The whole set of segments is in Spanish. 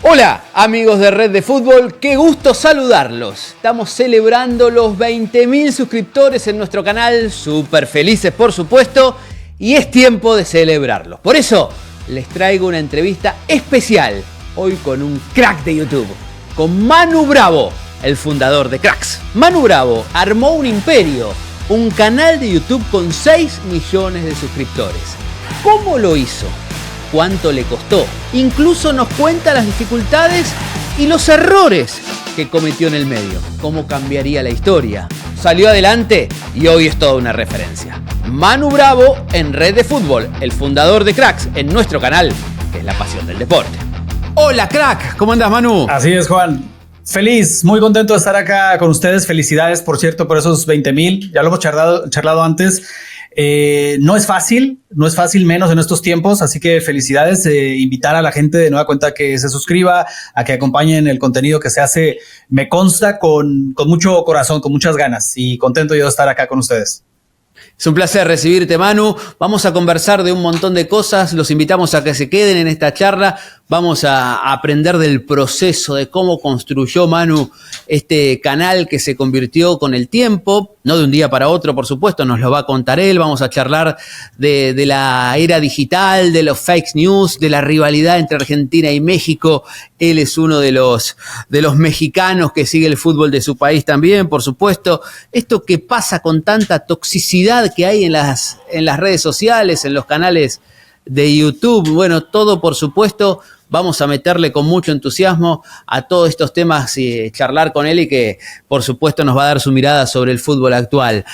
Hola amigos de Red de Fútbol, qué gusto saludarlos. Estamos celebrando los 20.000 suscriptores en nuestro canal, súper felices por supuesto, y es tiempo de celebrarlos. Por eso les traigo una entrevista especial, hoy con un crack de YouTube, con Manu Bravo, el fundador de Cracks. Manu Bravo armó un imperio, un canal de YouTube con 6 millones de suscriptores. ¿Cómo lo hizo? ¿Cuánto le costó? Incluso nos cuenta las dificultades y los errores que cometió en el medio. ¿Cómo cambiaría la historia? Salió adelante y hoy es toda una referencia. Manu Bravo en Red de Fútbol, el fundador de Cracks en nuestro canal, que es la pasión del deporte. Hola crack, ¿cómo andas Manu? Así es Juan, feliz, muy contento de estar acá con ustedes. Felicidades por cierto por esos 20,000, ya lo hemos charlado antes. No es fácil menos en estos tiempos, así que felicidades. Invitar a la gente de nueva cuenta que se suscriba, a que acompañen el contenido que se hace, me consta con mucho corazón, con muchas ganas, y contento yo de estar acá con ustedes. Es un placer recibirte, Manu. Vamos a conversar de un montón de cosas. Los invitamos a que se queden en esta charla. Vamos a aprender del proceso, de cómo construyó Manu este canal que se convirtió con el tiempo, no de un día para otro, por supuesto, nos lo va a contar él. Vamos a charlar de la era digital, de los fake news, de la rivalidad entre Argentina y México. Él es uno de los mexicanos que sigue el fútbol de su país también, por supuesto. Esto que pasa con tanta toxicidad que hay en las redes sociales, en los canales de YouTube, bueno, todo por supuesto. Vamos a meterle con mucho entusiasmo a todos estos temas y charlar con él, y que por supuesto nos va a dar su mirada sobre el fútbol actual.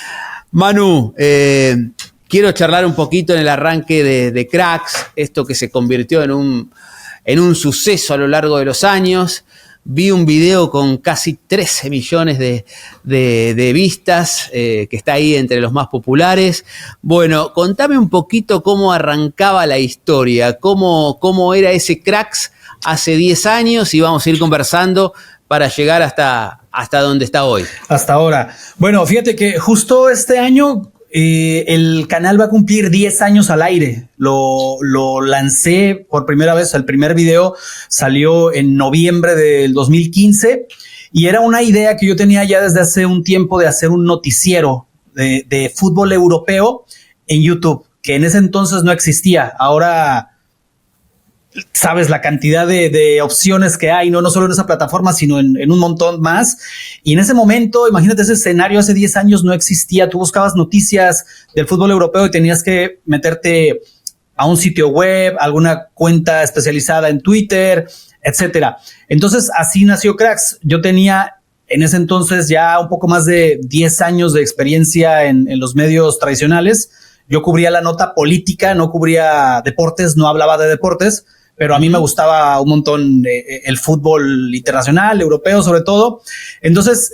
Manu, quiero charlar un poquito en el arranque de Cracks, esto que se convirtió en un suceso a lo largo de los años. Vi un video con casi 13 millones de vistas, que está ahí entre los más populares. Bueno, contame un poquito cómo arrancaba la historia, cómo era ese Cracks hace 10 años, y vamos a ir conversando para llegar hasta donde está hoy. Hasta ahora. Bueno, fíjate que justo este año el canal va a cumplir 10 años al aire. Lo lancé por primera vez. El primer video salió en noviembre del 2015 y era una idea que yo tenía ya desde hace un tiempo de hacer un noticiero de fútbol europeo en YouTube, que en ese entonces no existía. Ahora sabes la cantidad de opciones que hay, no solo en esa plataforma, sino en un montón más. Y en ese momento, imagínate ese escenario, hace 10 años no existía. Tú buscabas noticias del fútbol europeo y tenías que meterte a un sitio web, alguna cuenta especializada en Twitter, etcétera. Entonces, así nació Cracks. Yo tenía en ese entonces ya un poco más de 10 años de experiencia en los medios tradicionales. Yo cubría la nota política, no cubría deportes, no hablaba de deportes, pero a mí me gustaba un montón el fútbol internacional, europeo sobre todo. Entonces,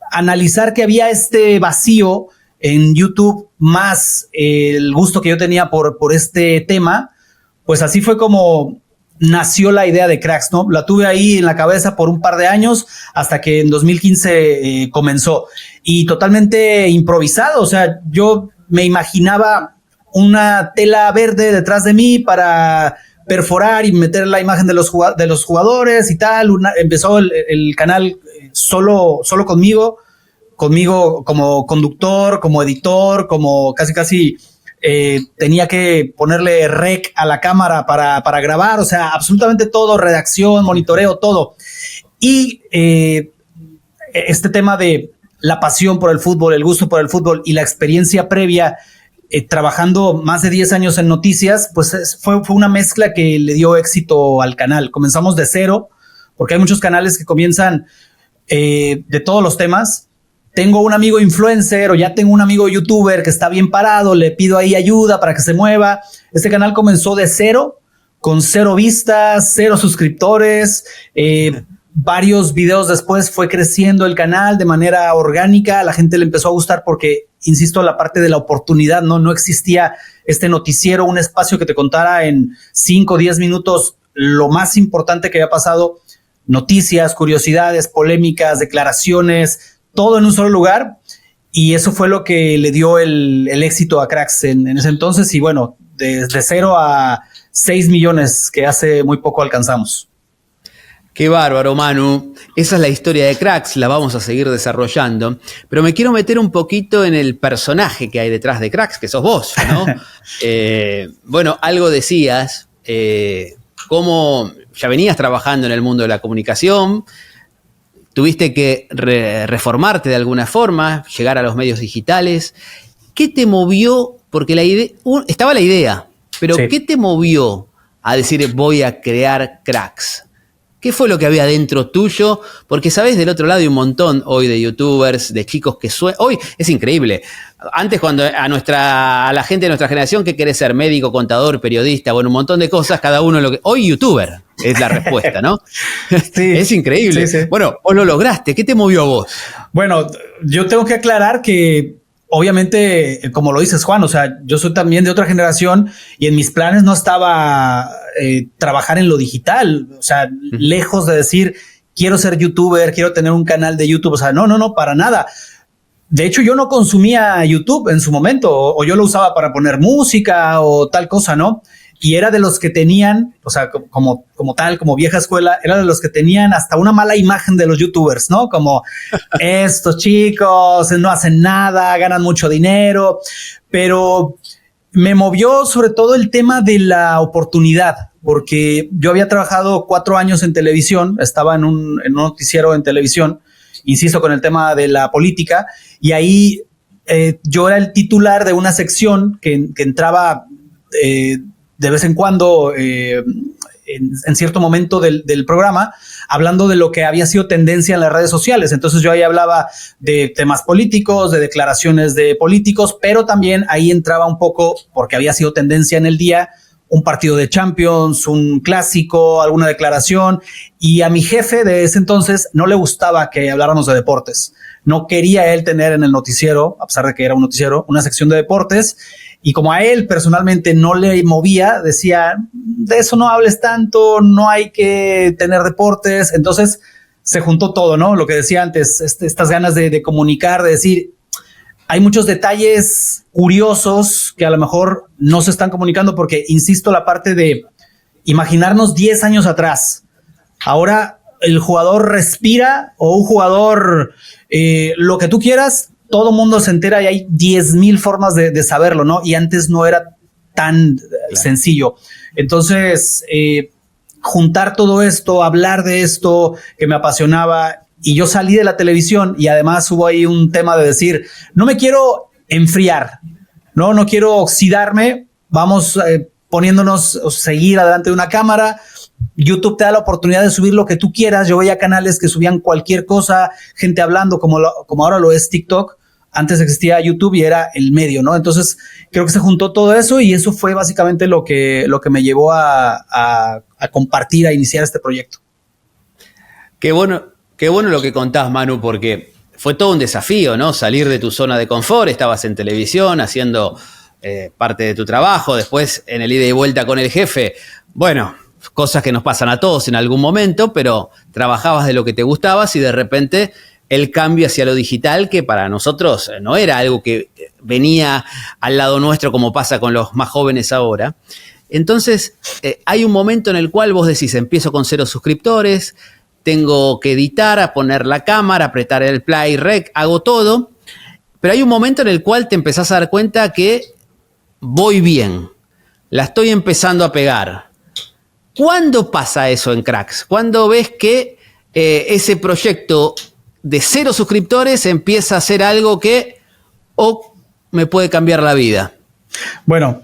analizar que había este vacío en YouTube, más el gusto que yo tenía por este tema, pues así fue como nació la idea de Cracks, ¿no? La tuve ahí en la cabeza por un par de años hasta que en 2015 comenzó. Y totalmente improvisado, o sea, yo me imaginaba una tela verde detrás de mí para perforar y meter la imagen de los jugadores y tal. Empezó el canal solo conmigo como conductor, como editor, como casi tenía que ponerle rec a la cámara para grabar, o sea, absolutamente todo, redacción, monitoreo, todo. Y este tema de la pasión por el fútbol, el gusto por el fútbol y la experiencia previa trabajando más de 10 años en noticias, pues fue una mezcla que le dio éxito al canal. Comenzamos de cero, porque hay muchos canales que comienzan de todos los temas. Tengo un amigo influencer o ya tengo un amigo youtuber que está bien parado, le pido ahí ayuda para que se mueva. Este canal comenzó de cero, con 0 vistas, 0 suscriptores. Varios videos después fue creciendo el canal de manera orgánica. A la gente le empezó a gustar porque, insisto, la parte de la oportunidad, no existía este noticiero, un espacio que te contara en 5 o 10 minutos lo más importante que había pasado, noticias, curiosidades, polémicas, declaraciones, todo en un solo lugar. Y eso fue lo que le dio el éxito a Cracks en ese entonces. Y bueno, desde 0 a 6 millones que hace muy poco alcanzamos. Qué bárbaro, Manu. Esa es la historia de Cracks, la vamos a seguir desarrollando. Pero me quiero meter un poquito en el personaje que hay detrás de Cracks, que sos vos, ¿no? Bueno, algo decías, cómo ya venías trabajando en el mundo de la comunicación, tuviste que reformarte de alguna forma, llegar a los medios digitales. ¿Qué te movió? Porque estaba la idea, pero sí. ¿Qué te movió a decir voy a crear Cracks? ¿Qué fue lo que había dentro tuyo? Porque sabés, del otro lado hay un montón hoy de youtubers, de chicos que hoy es increíble. Antes, cuando a la gente de nuestra generación, ¿qué querés ser? Médico, contador, periodista, bueno, un montón de cosas, cada uno hoy youtuber es la respuesta, ¿no? Sí, es increíble. Sí, sí. Bueno, vos lo lograste. ¿Qué te movió a vos? Bueno, yo tengo que aclarar que obviamente, como lo dices, Juan, o sea, yo soy también de otra generación y en mis planes no estaba trabajar en lo digital. O sea, lejos de decir, quiero ser youtuber, quiero tener un canal de YouTube. O sea, no, para nada. De hecho, yo no consumía YouTube en su momento o yo lo usaba para poner música o tal cosa, ¿no? Y era de los que tenían, o sea, como vieja escuela, era de los que tenían hasta una mala imagen de los youtubers, ¿no? Como estos chicos no hacen nada, ganan mucho dinero, pero me movió sobre todo el tema de la oportunidad, porque yo había trabajado 4 años en televisión, estaba en un noticiero en televisión, insisto, con el tema de la política, y ahí yo era el titular de una sección que entraba de vez en cuando, en cierto momento del programa, hablando de lo que había sido tendencia en las redes sociales. Entonces yo ahí hablaba de temas políticos, de declaraciones de políticos, pero también ahí entraba un poco, porque había sido tendencia en el día, un partido de Champions, un clásico, alguna declaración. Y a mi jefe de ese entonces no le gustaba que habláramos de deportes. No quería él tener en el noticiero, a pesar de que era un noticiero, una sección de deportes. Y como a él personalmente no le movía, decía, de eso no hables tanto, no hay que tener deportes. Entonces se juntó todo, ¿no? Lo que decía antes, estas ganas de comunicar, de decir, hay muchos detalles curiosos que a lo mejor no se están comunicando porque, insisto, la parte de imaginarnos 10 años atrás. Ahora el jugador respira o un jugador, lo que tú quieras, todo mundo se entera y hay 10,000 formas de saberlo, ¿no? Y antes no era tan sencillo. Entonces, juntar todo esto, hablar de esto que me apasionaba, y yo salí de la televisión y además hubo ahí un tema de decir, no me quiero enfriar, no quiero oxidarme, vamos poniéndonos, seguir adelante de una cámara. YouTube te da la oportunidad de subir lo que tú quieras. Yo veía canales que subían cualquier cosa, gente hablando como ahora lo es TikTok. Antes existía YouTube y era el medio, ¿no? Entonces creo que se juntó todo eso y eso fue básicamente lo que me llevó a compartir, a iniciar este proyecto. Qué bueno lo que contás, Manu, porque fue todo un desafío, ¿no? Salir de tu zona de confort, estabas en televisión haciendo parte de tu trabajo, después en el ida y vuelta con el jefe, bueno, cosas que nos pasan a todos en algún momento, pero trabajabas de lo que te gustabas y de repente el cambio hacia lo digital, que para nosotros no era algo que venía al lado nuestro como pasa con los más jóvenes ahora. Entonces, hay un momento en el cual vos decís, empiezo con 0 suscriptores, tengo que editar, a poner la cámara, apretar el play, rec, hago todo, pero hay un momento en el cual te empezás a dar cuenta que voy bien, la estoy empezando a pegar. ¿Cuándo pasa eso en Cracks? ¿Cuándo ves que ese proyecto de 0 suscriptores empieza a ser algo que me puede cambiar la vida? Bueno,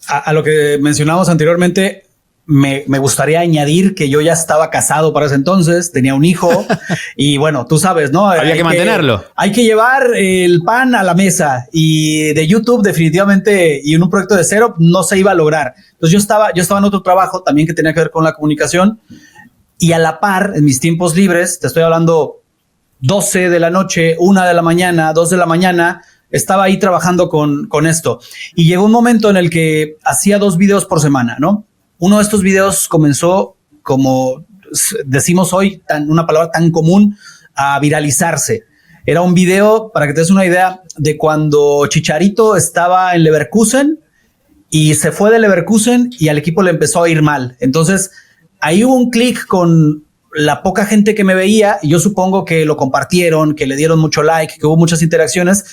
a lo que mencionamos anteriormente, me gustaría añadir que yo ya estaba casado para ese entonces, tenía un hijo y bueno, tú sabes, ¿no? Había que mantenerlo. Hay que llevar el pan a la mesa y de YouTube definitivamente y en un proyecto de 0 no se iba a lograr. Entonces yo estaba en otro trabajo también que tenía que ver con la comunicación y a la par, en mis tiempos libres, te estoy hablando 12 de la noche, 1 de la mañana, 2 de la mañana, estaba ahí trabajando con esto. Y llegó un momento en el que hacía 2 videos por semana, ¿no? Uno de estos videos comenzó, como decimos hoy, una palabra tan común, a viralizarse. Era un video, para que te des una idea, de cuando Chicharito estaba en Leverkusen y se fue de Leverkusen y al equipo le empezó a ir mal. Entonces, ahí hubo un clic con la poca gente que me veía, y yo supongo que lo compartieron, que le dieron mucho like, que hubo muchas interacciones,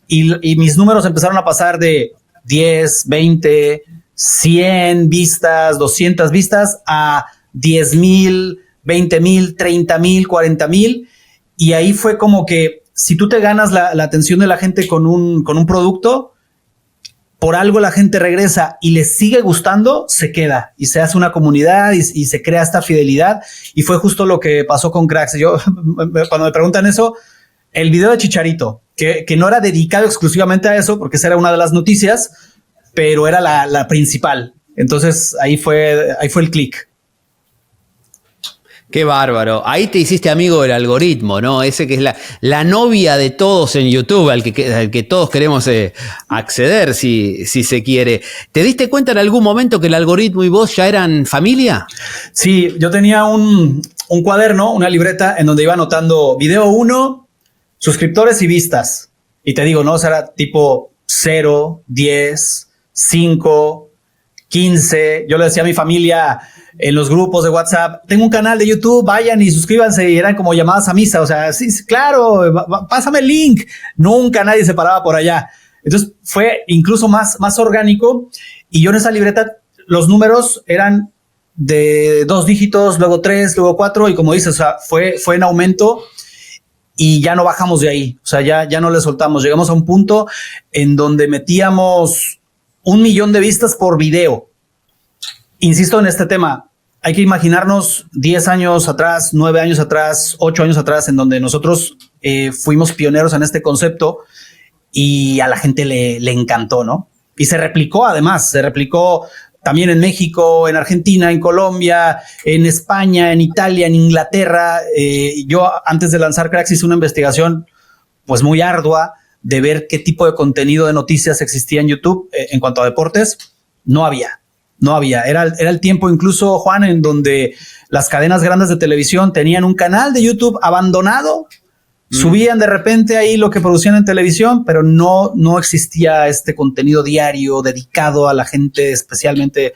y mis números empezaron a pasar de 10, 20, 100 vistas, 200 vistas a 10,000, 20,000, 30,000, 40,000. Y ahí fue como que si tú te ganas la atención de la gente con un producto, por algo la gente regresa y les sigue gustando, se queda y se hace una comunidad y se crea esta fidelidad. Y fue justo lo que pasó con Cracks. Yo, cuando me preguntan eso, el video de Chicharito, que no era dedicado exclusivamente a eso, porque esa era una de las noticias, pero era la principal. Entonces ahí fue el clic. Qué bárbaro. Ahí te hiciste amigo del algoritmo, ¿no? Ese que es la novia de todos en YouTube, al que todos queremos acceder, si se quiere. ¿Te diste cuenta en algún momento que el algoritmo y vos ya eran familia? Sí, yo tenía un cuaderno, una libreta en donde iba anotando video 1, suscriptores y vistas. Y te digo, ¿no? O sea, era tipo 0, 10, 5, 15. Yo le decía a mi familia en los grupos de WhatsApp, tengo un canal de YouTube, vayan y suscríbanse, y eran como llamadas a misa. O sea, sí, claro, pásame el link. Nunca nadie se paraba por allá. Entonces fue incluso más orgánico. Y yo en esa libreta, los números eran de 2 dígitos, luego 3, luego 4. Y como dices, o sea, fue en aumento y ya no bajamos de ahí. O sea, ya no le soltamos. Llegamos a un punto en donde metíamos 1 millón de vistas por video. Insisto en este tema. Hay que imaginarnos 10 años atrás, 9 años atrás, 8 años atrás, en donde nosotros fuimos pioneros en este concepto y a la gente le encantó, ¿no? Y se replicó además, también en México, en Argentina, en Colombia, en España, en Italia, en Inglaterra. Yo antes de lanzar Cracks hice una investigación pues muy ardua de ver qué tipo de contenido de noticias existía en YouTube. En cuanto a deportes, no había. Era el tiempo incluso, Juan, en donde las cadenas grandes de televisión tenían un canal de YouTube abandonado, subían de repente ahí lo que producían en televisión, pero no existía este contenido diario dedicado a la gente, especialmente.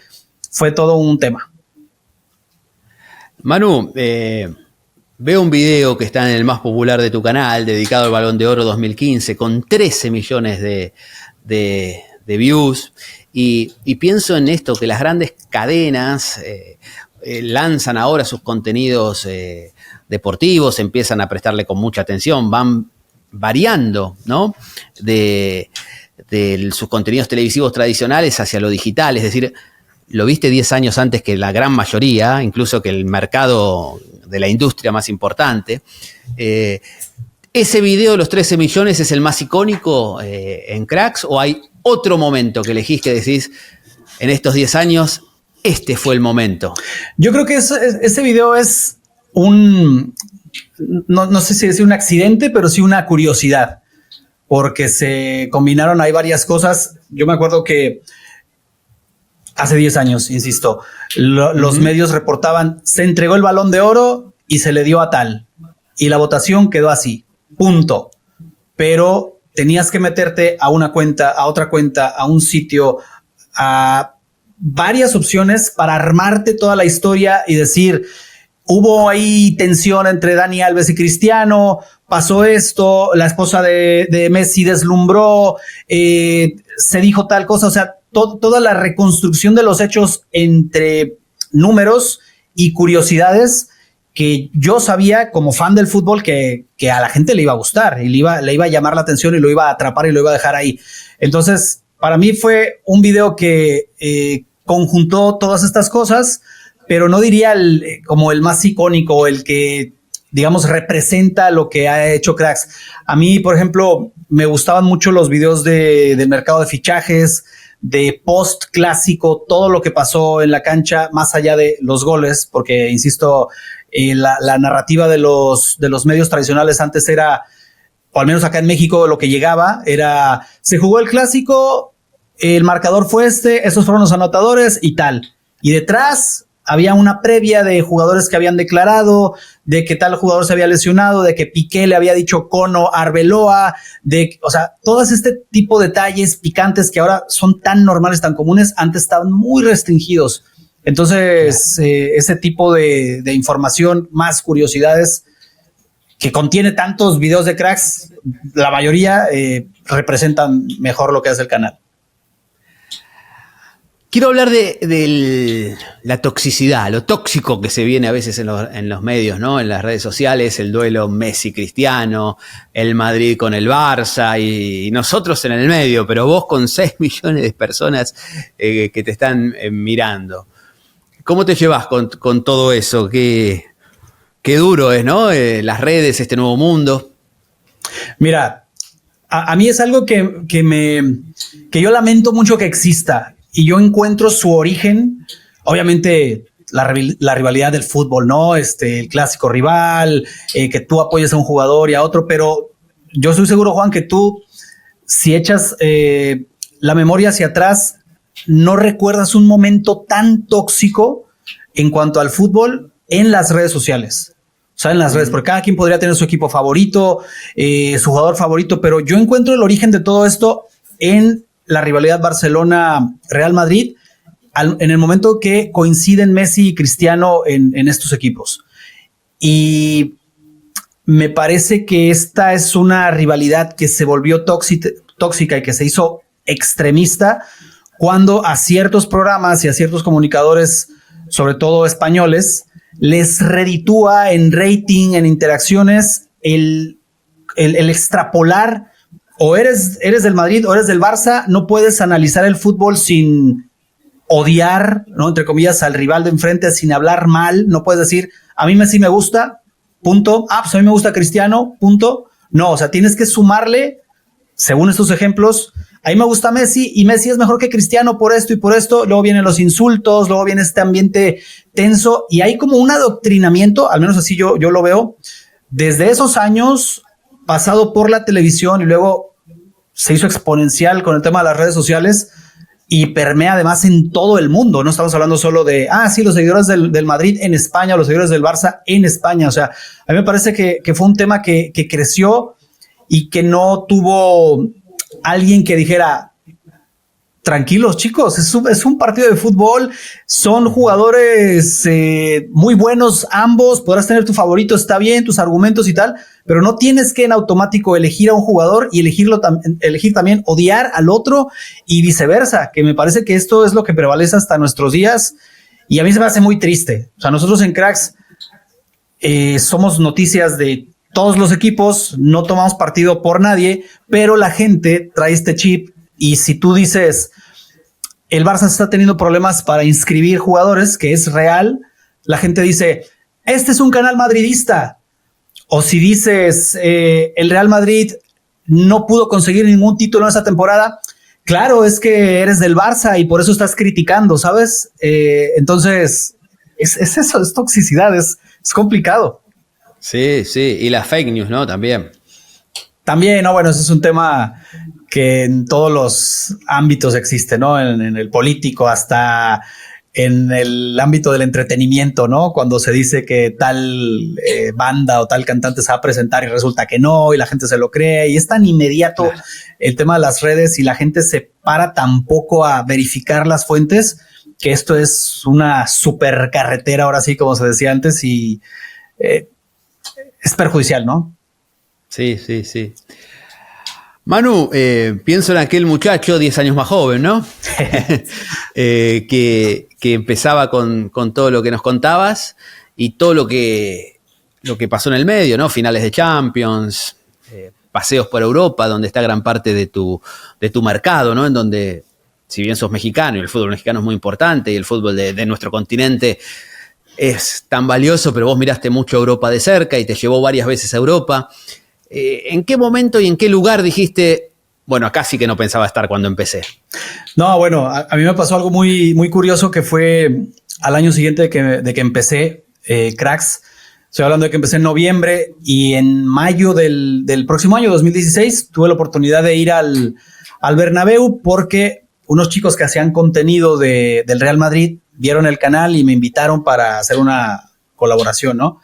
Fue todo un tema. Manu, veo un video que está en el más popular de tu canal, dedicado al Balón de Oro 2015, con 13 millones de views. Y pienso en esto, que las grandes cadenas lanzan ahora sus contenidos deportivos, empiezan a prestarle con mucha atención, van variando, ¿no? de sus contenidos televisivos tradicionales hacia lo digital. Es decir, lo viste 10 años antes que la gran mayoría, incluso que el mercado de la industria más importante. ¿Ese video de los 13 millones es el más icónico en Cracks, o hay otro momento que elegís que decís, en estos 10 años, este fue el momento? Yo creo que ese video es no sé si es un accidente, pero sí una curiosidad, porque se combinaron ahí varias cosas. Yo me acuerdo que hace 10 años, insisto, los medios reportaban, se entregó el Balón de Oro y se le dio a tal, y la votación quedó así, punto. Pero tenías que meterte a una cuenta, a otra cuenta, a un sitio, a varias opciones para armarte toda la historia y decir, hubo ahí tensión entre Dani Alves y Cristiano, pasó esto, la esposa de Messi deslumbró, se dijo tal cosa. O sea, toda la reconstrucción de los hechos entre números y curiosidades que yo sabía como fan del fútbol que a la gente le iba a gustar y le iba a llamar la atención y lo iba a atrapar y lo iba a dejar ahí. Entonces, para mí fue un video que conjuntó todas estas cosas, pero no diría como el más icónico o el que, digamos, representa lo que ha hecho Cracks. A mí, por ejemplo, me gustaban mucho los videos del mercado de fichajes, de post clásico, todo lo que pasó en la cancha, más allá de los goles, porque, insisto, la narrativa de los medios tradicionales antes era, o al menos acá en México, lo que llegaba era, se jugó el clásico, el marcador fue estos fueron los anotadores y tal. Y detrás había una previa de jugadores que habían declarado, de que tal jugador se había lesionado, de que Piqué le había dicho cono a Arbeloa, o sea, todos este tipo de detalles picantes que ahora son tan normales, tan comunes, antes estaban muy restringidos. Entonces, ese tipo de información, más curiosidades, que contiene tantos videos de cracks, la mayoría representan mejor lo que hace el canal. Quiero hablar de la toxicidad, lo tóxico que se viene a veces en los medios, ¿no? En las redes sociales, el duelo Messi-Cristiano, el Madrid con el Barça y nosotros en el medio, pero vos con 6 millones de personas que te están mirando. ¿Cómo te llevas con todo eso? Qué duro es, ¿no? Las redes, este nuevo mundo. Mira, a mí es algo que yo lamento mucho que exista. Y yo encuentro su origen, obviamente, la rivalidad del fútbol, ¿no? El clásico rival, que tú apoyes a un jugador y a otro, pero yo estoy seguro, Juan, que tú, si echas la memoria hacia atrás, no recuerdas un momento tan tóxico en cuanto al fútbol en las redes sociales. O sea, en las redes, porque cada quien podría tener su equipo favorito, su jugador favorito, pero yo encuentro el origen de todo esto en la rivalidad Barcelona-Real Madrid, en el momento que coinciden Messi y Cristiano en estos equipos. Y me parece que esta es una rivalidad que se volvió tóxica y que se hizo extremista cuando a ciertos programas y a ciertos comunicadores, sobre todo españoles, les reditúa en rating, en interacciones, el extrapolar. O eres del Madrid o eres del Barça, no puedes analizar el fútbol sin odiar, ¿no? Entre comillas, al rival de enfrente, sin hablar mal. No puedes decir, a mí Messi me gusta, punto. Pues a mí me gusta Cristiano, punto. No, o sea, tienes que sumarle, según estos ejemplos, a mí me gusta Messi y Messi es mejor que Cristiano por esto y por esto. Luego vienen los insultos, luego viene este ambiente tenso y hay como un adoctrinamiento, al menos así yo lo veo, desde esos años, pasado por la televisión y luego se hizo exponencial con el tema de las redes sociales y permea además en todo el mundo. No estamos hablando solo de, los seguidores del Madrid en España o los seguidores del Barça en España. O sea, a mí me parece que fue un tema que creció y que no tuvo alguien que dijera, tranquilos chicos, es un partido de fútbol, son jugadores muy buenos ambos, podrás tener tu favorito, está bien, tus argumentos y tal, pero no tienes que en automático elegir a un jugador y elegir también odiar al otro y viceversa, que me parece que esto es lo que prevalece hasta nuestros días y a mí se me hace muy triste. O sea, nosotros en Cracks somos noticias de todos los equipos, no tomamos partido por nadie, pero la gente trae este chip. Y si tú dices, el Barça está teniendo problemas para inscribir jugadores, que es real, la gente dice, este es un canal madridista. O si dices, el Real Madrid no pudo conseguir ningún título en esa temporada, claro, es que eres del Barça y por eso estás criticando, ¿sabes? Entonces, es eso, es toxicidad, es complicado. Sí, y las fake news, ¿no? También, ¿no? Bueno, ese es un tema que en todos los ámbitos existe, ¿no? En el político, hasta en el ámbito del entretenimiento, ¿no? Cuando se dice que tal banda o tal cantante se va a presentar y resulta que no, y la gente se lo cree, y es tan inmediato el tema de las redes y la gente se para tan poco a verificar las fuentes, que esto es una super carretera, ahora sí, como se decía antes, y es perjudicial, ¿no? Sí. Manu, pienso en aquel muchacho 10 años más joven, ¿no? que empezaba con todo lo que nos contabas y todo lo que pasó en el medio, ¿no? Finales de Champions, paseos por Europa, donde está gran parte de tu mercado, ¿no? En donde, si bien sos mexicano y el fútbol mexicano es muy importante y el fútbol de nuestro continente es tan valioso, pero vos miraste mucho a Europa de cerca y te llevó varias veces a Europa. ¿En qué momento y en qué lugar dijiste, bueno, acá sí que no pensaba estar cuando empecé? No, bueno, a mí me pasó algo muy, muy curioso que fue al año siguiente de que empecé Cracks. Estoy hablando de que empecé en noviembre y en mayo del próximo año, 2016, tuve la oportunidad de ir al Bernabéu porque unos chicos que hacían contenido del Real Madrid vieron el canal y me invitaron para hacer una colaboración, ¿no?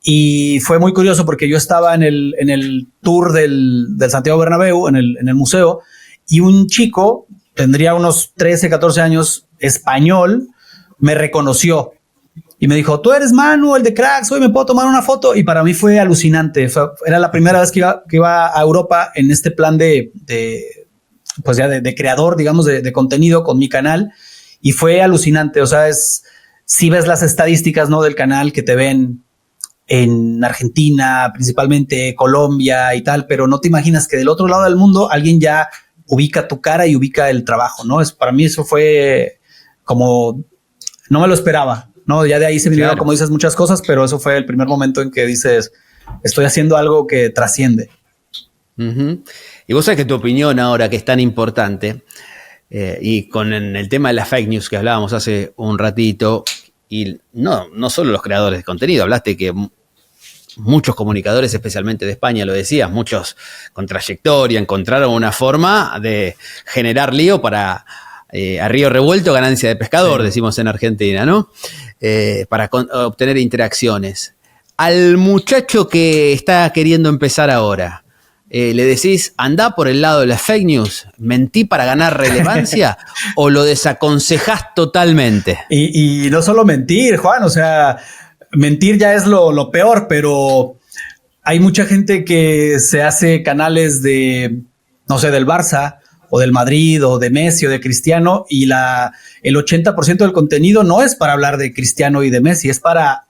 Y fue muy curioso porque yo estaba en el tour del Santiago Bernabéu, en el museo, y un chico, tendría unos 13, 14 años, español, me reconoció y me dijo, tú eres Manu, el de Cracks, hoy me puedo tomar una foto. Y para mí fue alucinante. Era la primera vez que iba a Europa en este plan de creador, digamos, de contenido con mi canal. Y fue alucinante. O sea, si ves las estadísticas, ¿no? Del canal que te ven en Argentina, principalmente Colombia y tal, pero no te imaginas que del otro lado del mundo alguien ya ubica tu cara y ubica el trabajo, ¿no? Para mí eso fue como, no me lo esperaba, ¿no? Ya de ahí se vinieron, como dices, muchas cosas, pero eso fue el primer momento en que dices, estoy haciendo algo que trasciende. Uh-huh. Y vos sabés que tu opinión ahora, que es tan importante, y con el tema de las fake news que hablábamos hace un ratito, y no solo los creadores de contenido, hablaste que muchos comunicadores, especialmente de España, lo decías, muchos con trayectoria, encontraron una forma de generar lío para a río revuelto, ganancia de pescador, decimos en Argentina, ¿no? Para obtener interacciones. Al muchacho que está queriendo empezar ahora, ¿le decís, andá por el lado de las fake news, mentí para ganar relevancia o lo desaconsejás totalmente? Y no solo mentir, Juan, o sea, mentir ya es lo peor, pero hay mucha gente que se hace canales de, no sé, del Barça o del Madrid o de Messi o de Cristiano y el 80% del contenido no es para hablar de Cristiano y de Messi, es para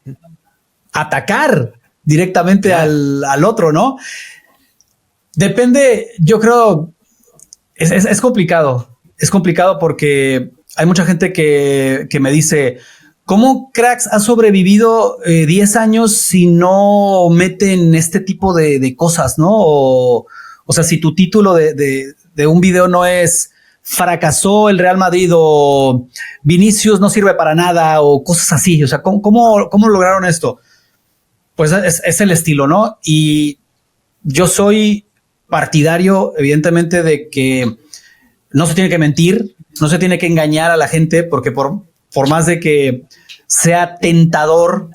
atacar directamente al otro, ¿no? Depende, yo creo, es complicado. Es complicado porque hay mucha gente que me dice, ¿cómo Cracks ha sobrevivido 10 años si no meten este tipo de cosas, ¿no? O sea, si tu título de un video no es fracasó el Real Madrid o Vinicius no sirve para nada o cosas así. O sea, ¿cómo lograron esto? Pues es el estilo, ¿no? Y yo soy partidario, evidentemente, de que no se tiene que mentir, no se tiene que engañar a la gente, porque por más de que sea tentador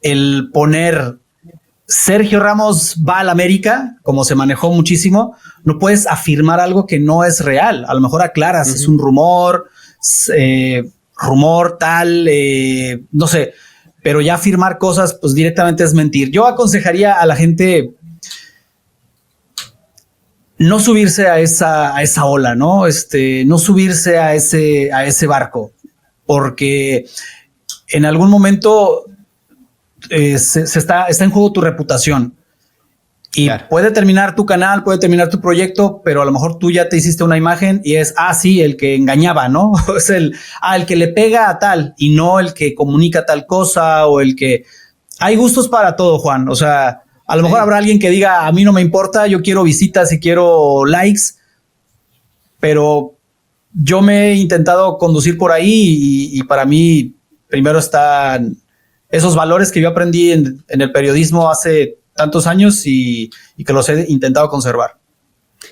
el poner Sergio Ramos va al América, como se manejó muchísimo, no puedes afirmar algo que no es real. A lo mejor aclaras, es un rumor, tal, no sé, pero ya afirmar cosas, pues directamente es mentir. Yo aconsejaría a la gente no subirse a esa ola, ¿no? No subirse a ese barco, porque en algún momento está en juego tu reputación. Y puede terminar tu canal, puede terminar tu proyecto, pero a lo mejor tú ya te hiciste una imagen y es, sí, el que engañaba, ¿no? Es el que le pega a tal y no el que comunica tal cosa o el que... Hay gustos para todo, Juan. O sea, a lo mejor habrá alguien que diga, a mí no me importa, yo quiero visitas y quiero likes, pero yo me he intentado conducir por ahí y para mí primero están esos valores que yo aprendí en el periodismo hace tantos años y que los he intentado conservar.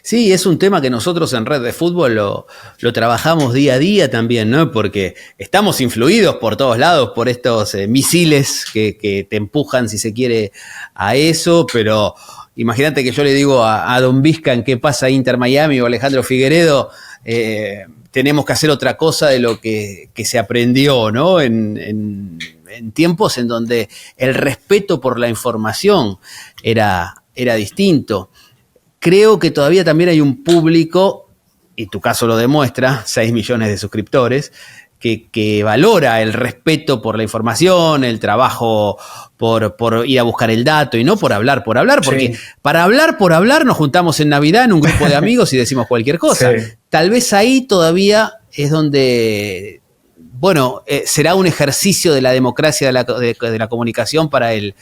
Sí, es un tema que nosotros en Red de Fútbol lo trabajamos día a día también, ¿no? Porque estamos influidos por todos lados por estos misiles que te empujan, si se quiere, a eso, pero imagínate que yo le digo a Don Vizca en qué pasa Inter Miami o Alejandro Figueredo, tenemos que hacer otra cosa de lo que se aprendió, ¿no? En tiempos en donde el respeto por la información era distinto. Creo que todavía también hay un público, y tu caso lo demuestra, 6 millones de suscriptores, que valora el respeto por la información, el trabajo por ir a buscar el dato y no por hablar, porque para hablar por hablar nos juntamos en Navidad en un grupo de amigos y decimos cualquier cosa. Sí. Tal vez ahí todavía es donde... Bueno, será un ejercicio de la democracia de la comunicación para el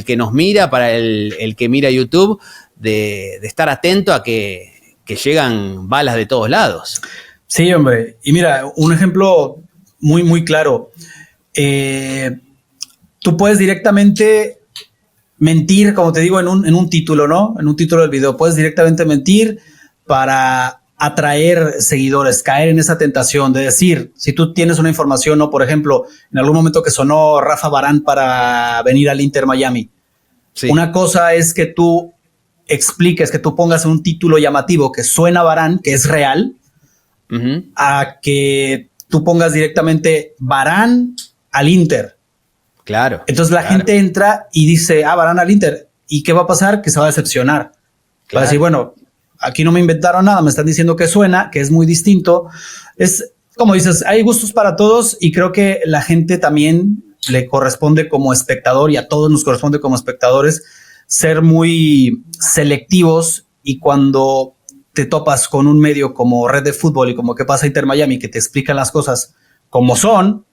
que nos mira, para el que mira YouTube, de estar atento a que llegan balas de todos lados. Sí, hombre. Y mira, un ejemplo muy, muy claro. Tú puedes directamente mentir, como te digo, en un título, ¿no? En un título del video. Puedes directamente mentir para atraer seguidores, caer en esa tentación de decir, si tú tienes una información, ¿no? Por ejemplo, en algún momento que sonó Rafa Varane para venir al Inter Miami. Sí. Una cosa es que tú expliques, que tú pongas un título llamativo que suena Varane, que es real, a que tú pongas directamente Varane al Inter. Claro. Entonces la gente entra y dice, Varane al Inter. ¿Y qué va a pasar? Que se va a decepcionar. Va a decir, bueno, aquí no me inventaron nada, me están diciendo que suena, que es muy distinto. Es como dices, hay gustos para todos y creo que la gente también le corresponde como espectador y a todos nos corresponde como espectadores ser muy selectivos, y cuando te topas con un medio como Red de Fútbol y como Qué Pasa Inter Miami, que te explican las cosas como son,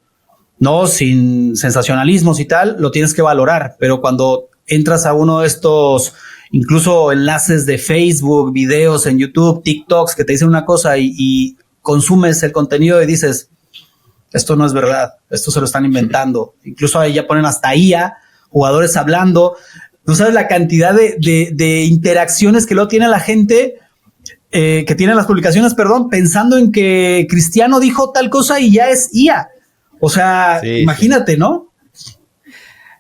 no sin sensacionalismos y tal, lo tienes que valorar. Pero cuando entras a uno de estos, incluso enlaces de Facebook, videos en YouTube, TikToks que te dicen una cosa y consumes el contenido y dices, esto no es verdad, esto se lo están inventando. Incluso ahí ya ponen hasta IA, jugadores hablando. No sabes la cantidad de interacciones que luego tiene la gente, que tienen las publicaciones, pensando en que Cristiano dijo tal cosa y ya es IA. O sea, sí, imagínate, ¿no?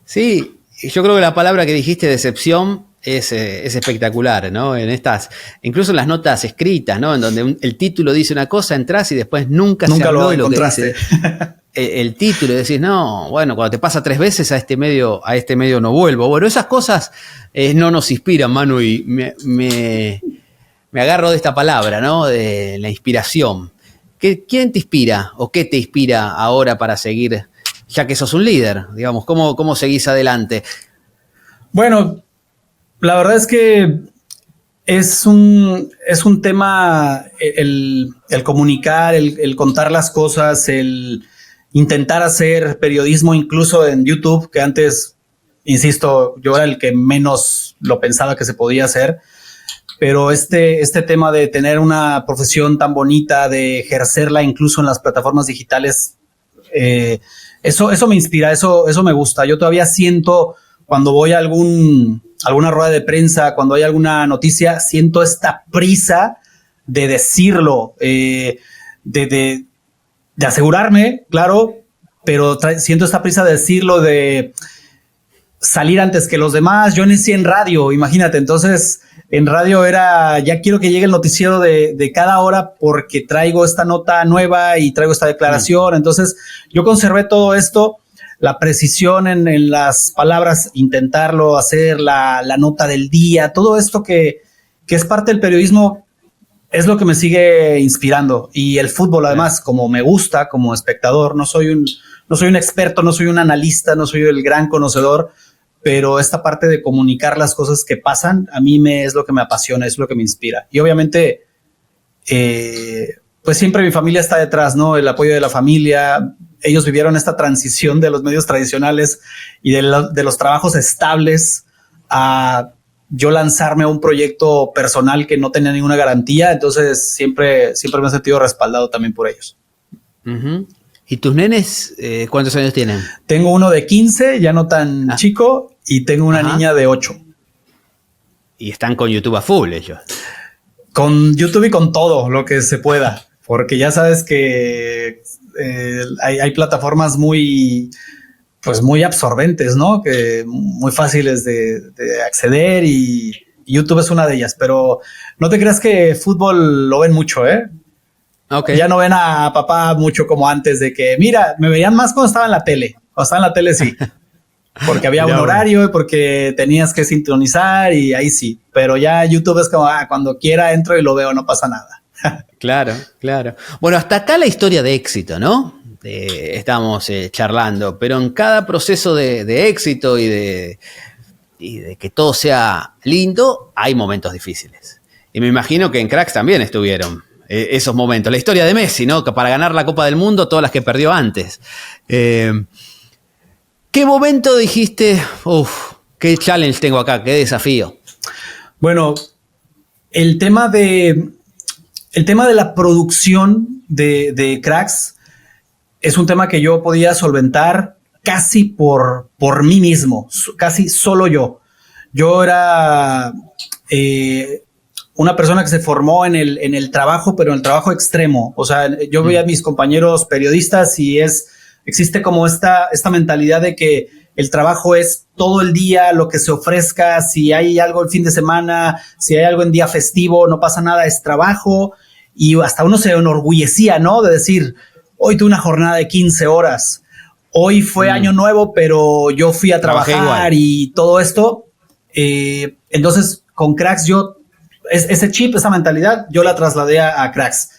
Sí, yo creo que la palabra que dijiste, decepción, es espectacular, ¿no? Incluso en las notas escritas, ¿no? En donde el título dice una cosa, entras y después nunca se habló de lo que dice el título, y decís, no, bueno, cuando te pasa 3 veces a este medio no vuelvo. Bueno, esas cosas no nos inspiran, Manu, y me agarro de esta palabra, ¿no? De la inspiración. ¿Quién te inspira o qué te inspira ahora para seguir, ya que sos un líder? Digamos, ¿cómo seguís adelante? Bueno, la verdad es que es un tema el comunicar, el contar las cosas, el intentar hacer periodismo incluso en YouTube, que antes, insisto, yo era el que menos lo pensaba que se podía hacer. Pero este tema de tener una profesión tan bonita, de ejercerla incluso en las plataformas digitales, eso me inspira, eso me gusta. Yo todavía siento, cuando voy a alguna rueda de prensa, cuando hay alguna noticia, siento esta prisa de decirlo, de asegurarme, claro, pero siento esta prisa de decirlo, de salir antes que los demás. Yo nací en radio, imagínate, entonces en radio ya quiero que llegue el noticiero de cada hora porque traigo esta nota nueva y traigo esta declaración. Entonces yo conservé todo esto, la precisión en las palabras, intentarlo hacer, la nota del día, todo esto que es parte del periodismo, es lo que me sigue inspirando. Y el fútbol, además, como me gusta como espectador, no soy un experto, no soy un analista, no soy el gran conocedor, pero esta parte de comunicar las cosas que pasan, a mí es lo que me apasiona, es lo que me inspira. Y obviamente, pues siempre mi familia está detrás, ¿no? El apoyo de la familia. Ellos vivieron esta transición de los medios tradicionales y de los trabajos estables a yo lanzarme a un proyecto personal que no tenía ninguna garantía. Entonces siempre me he sentido respaldado también por ellos. Uh-huh. ¿Y tus nenes cuántos años tienen? Tengo uno de 15, ya no tan chico, y tengo una niña de 8. Y están con YouTube a full ellos. Con YouTube y con todo lo que se pueda, porque ya sabes que hay plataformas muy absorbentes, ¿no? Que muy fáciles de acceder, y YouTube es una de ellas. Pero no te creas que fútbol lo ven mucho, ¿eh? Okay. Ya no ven a papá mucho como antes, de que, mira, me veían más cuando estaba en la tele. Cuando estaba en la tele, sí. Porque había un horario y porque tenías que sintonizar, y ahí sí. Pero ya YouTube es como, cuando quiera entro y lo veo, no pasa nada. Claro. Bueno, hasta acá la historia de éxito, ¿no? Estamos charlando, pero en cada proceso de éxito y de que todo sea lindo, hay momentos difíciles. Y me imagino que en Cracks también estuvieron esos momentos. La historia de Messi, ¿no? Que para ganar la Copa del Mundo, todas las que perdió antes. ¿Qué momento dijiste, qué challenge tengo acá, qué desafío? Bueno, el tema de la producción de Cracks es un tema que yo podía solventar casi por mí mismo, casi solo yo. Yo era una persona que se formó en el trabajo, pero en el trabajo extremo. O sea, yo veía a mis compañeros periodistas y existe como esta mentalidad de que el trabajo es todo el día, lo que se ofrezca. Si hay algo el fin de semana, si hay algo en día festivo, no pasa nada, es trabajo. Y hasta uno se enorgullecía, ¿no? De decir, hoy tuve una jornada de 15 horas, hoy fue año nuevo, pero yo fui a trabajar y todo esto. Entonces, con Cracks ese chip, esa mentalidad, yo la trasladé a Cracks.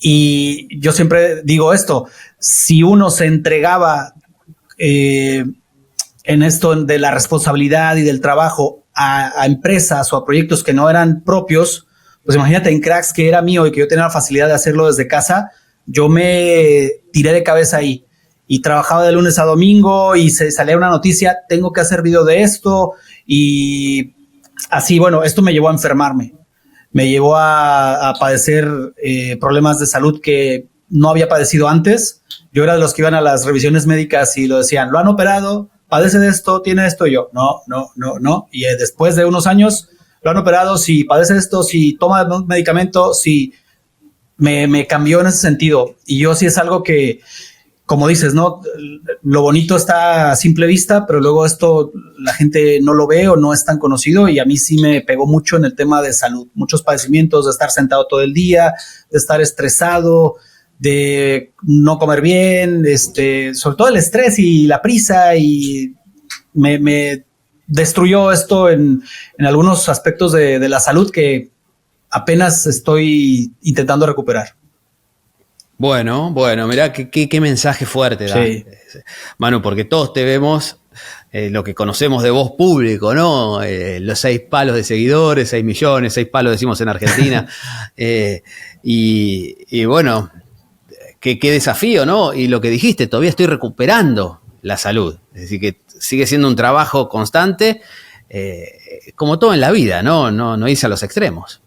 Y yo siempre digo esto, si uno se entregaba en esto de la responsabilidad y del trabajo a empresas o a proyectos que no eran propios, pues imagínate en Cracks, que era mío y que yo tenía la facilidad de hacerlo desde casa, yo me tiré de cabeza ahí y trabajaba de lunes a domingo y se salía una noticia, tengo que hacer video de esto, y así, bueno, esto me llevó a enfermarme. Me llevó a padecer problemas de salud que no había padecido antes. Yo era de los que iban a las revisiones médicas y lo decían, lo han operado, padece de esto, tiene esto. Y yo, no. Y después de unos años, lo han operado, si padece esto, si toma medicamento, si me cambió en ese sentido. Y yo sí es algo que, como dices, ¿no? Lo bonito está a simple vista, pero luego esto la gente no lo ve o no es tan conocido, y a mí sí me pegó mucho en el tema de salud. Muchos padecimientos de estar sentado todo el día, de estar estresado, de no comer bien, sobre todo el estrés y la prisa, y me destruyó esto en algunos aspectos de la salud que apenas estoy intentando recuperar. Bueno, mirá qué mensaje fuerte da. Sí. Manu, porque todos te vemos, lo que conocemos de vos público, ¿no? Los 6 palos de seguidores, 6 millones, 6 palos decimos en Argentina. Y bueno, qué desafío, ¿no? Y lo que dijiste, todavía estoy recuperando la salud. Es decir, que sigue siendo un trabajo constante, como todo en la vida, ¿no? No irse a los extremos.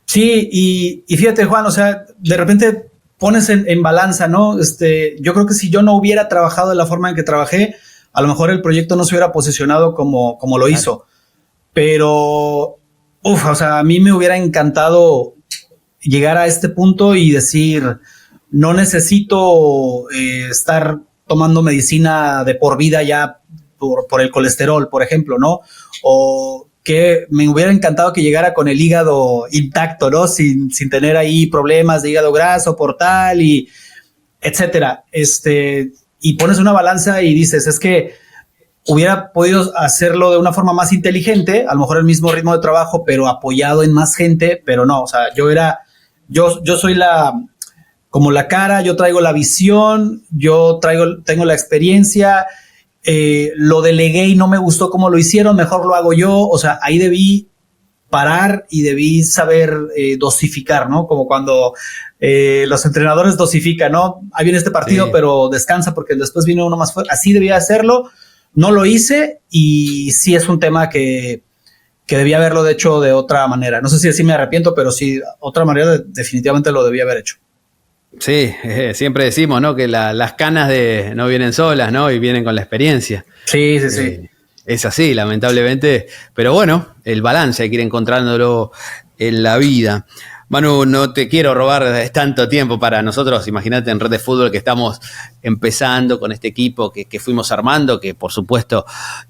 Sí, y fíjate, Juan, o sea, de repente pones en balanza, ¿no? Yo creo que si yo no hubiera trabajado de la forma en que trabajé, a lo mejor el proyecto no se hubiera posicionado como lo hizo. Pero, o sea, a mí me hubiera encantado llegar a este punto y decir, no necesito estar tomando medicina de por vida ya por el colesterol, por ejemplo, ¿no? O que me hubiera encantado que llegara con el hígado intacto, ¿no? Sin tener ahí problemas de hígado graso, portal y etcétera. Y pones una balanza y dices, es que hubiera podido hacerlo de una forma más inteligente, a lo mejor el mismo ritmo de trabajo, pero apoyado en más gente, pero no, o sea, yo soy como la cara, yo traigo la visión, tengo la experiencia. Lo delegué y no me gustó cómo lo hicieron, mejor lo hago yo. O sea, ahí debí parar y debí saber dosificar, ¿no? Como cuando los entrenadores dosifican, ¿no? Ahí viene este partido, sí, pero descansa porque después viene uno más fuerte. Así debía hacerlo, no lo hice, y sí es un tema que debía haberlo hecho de otra manera. No sé si así me arrepiento, pero sí, otra manera definitivamente lo debía haber hecho. Sí, siempre decimos, ¿no? Que las canas no vienen solas, ¿no? Y vienen con la experiencia. Sí. Es así, lamentablemente. Pero bueno, el balance hay que ir encontrándolo en la vida. Manu, no te quiero robar tanto tiempo para nosotros. Imagínate en Red de Fútbol que estamos empezando con este equipo que fuimos armando, que por supuesto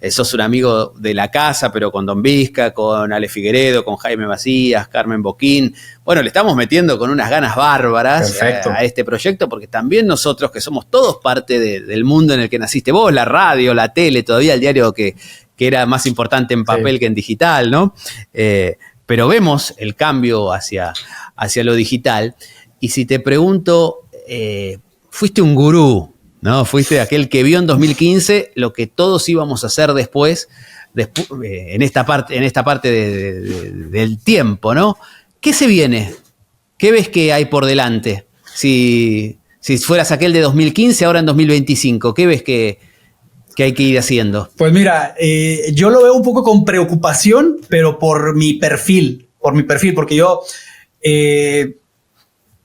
sos un amigo de la casa, pero con Don Vizca, con Ale Figueredo, con Jaime Macías, Carmen Boquín. Bueno, le estamos metiendo con unas ganas bárbaras a este proyecto, porque también nosotros, que somos todos parte del mundo en el que naciste vos, la radio, la tele, todavía el diario que era más importante en papel que en digital, ¿no? Pero vemos el cambio hacia lo digital. Y si te pregunto, fuiste un gurú, ¿no? Fuiste aquel que vio en 2015 lo que todos íbamos a hacer después en esta parte del tiempo, ¿no? ¿Qué se viene? ¿Qué ves que hay por delante? Si fueras aquel de 2015, ahora en 2025, ¿qué ves que hay que ir haciendo? Pues mira, yo lo veo un poco con preocupación, pero por mi perfil, porque yo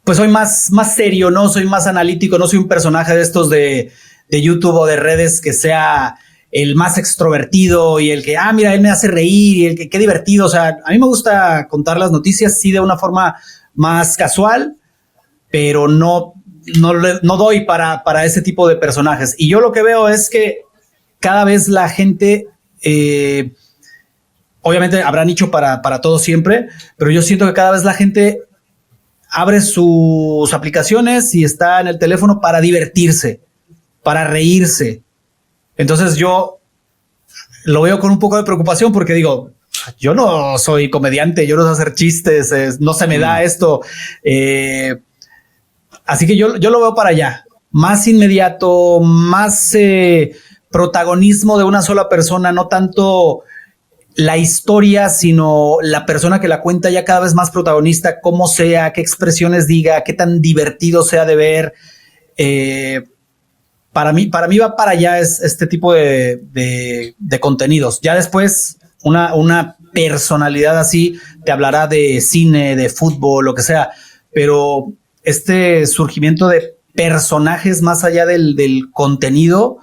pues soy más serio, ¿no? Soy más analítico, no soy un personaje de estos de YouTube o de redes que sea el más extrovertido y el que, mira, él me hace reír y el que, qué divertido. O sea, a mí me gusta contar las noticias, sí, de una forma más casual, pero no doy para ese tipo de personajes. Y yo lo que veo es que cada vez la gente, obviamente habrá nicho para todo siempre, pero yo siento que cada vez la gente abre sus aplicaciones y está en el teléfono para divertirse, para reírse. Entonces yo lo veo con un poco de preocupación porque digo, yo no soy comediante, yo no sé hacer chistes, no se me da esto. Así que yo lo veo para allá, más inmediato, más protagonismo de una sola persona, no tanto la historia, sino la persona que la cuenta ya cada vez más protagonista, cómo sea, qué expresiones diga, qué tan divertido sea de ver. Para mí va para allá este tipo de contenidos. Ya después una personalidad así te hablará de cine, de fútbol, lo que sea, pero este surgimiento de personajes más allá del contenido,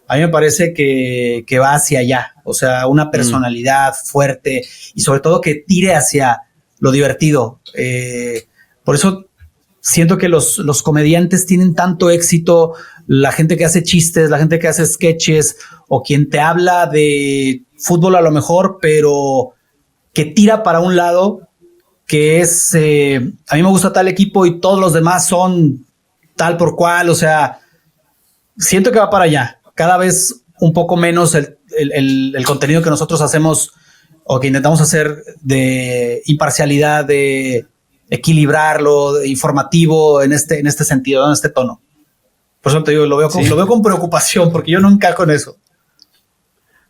a mí me parece que va hacia allá. O sea, una personalidad fuerte y sobre todo que tire hacia lo divertido. Por eso siento que los comediantes tienen tanto éxito, la gente que hace chistes, la gente que hace sketches o quien te habla de fútbol a lo mejor, pero que tira para un lado, que es, a mí me gusta tal equipo y todos los demás son tal por cual. O sea, siento que va para allá. Cada vez un poco menos el contenido que nosotros hacemos o que intentamos hacer de imparcialidad, de equilibrarlo, de informativo en este sentido, en este tono. Por eso te digo, lo veo con preocupación porque yo no encajo en eso.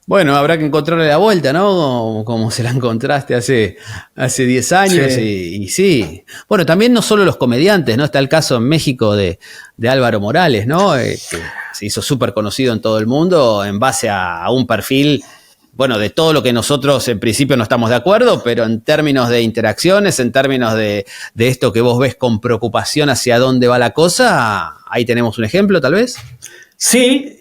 Bueno, habrá que encontrarle la vuelta, ¿no? Como se la encontraste hace 10 años. Sí. Y sí. Bueno, también no solo los comediantes, ¿no? Está el caso en México de Álvaro Morales, ¿no? Que se hizo súper conocido en todo el mundo en base a un perfil, bueno, de todo lo que nosotros en principio no estamos de acuerdo, pero en términos de interacciones, en términos de esto que vos ves con preocupación hacia dónde va la cosa, ahí tenemos un ejemplo, tal vez. Sí,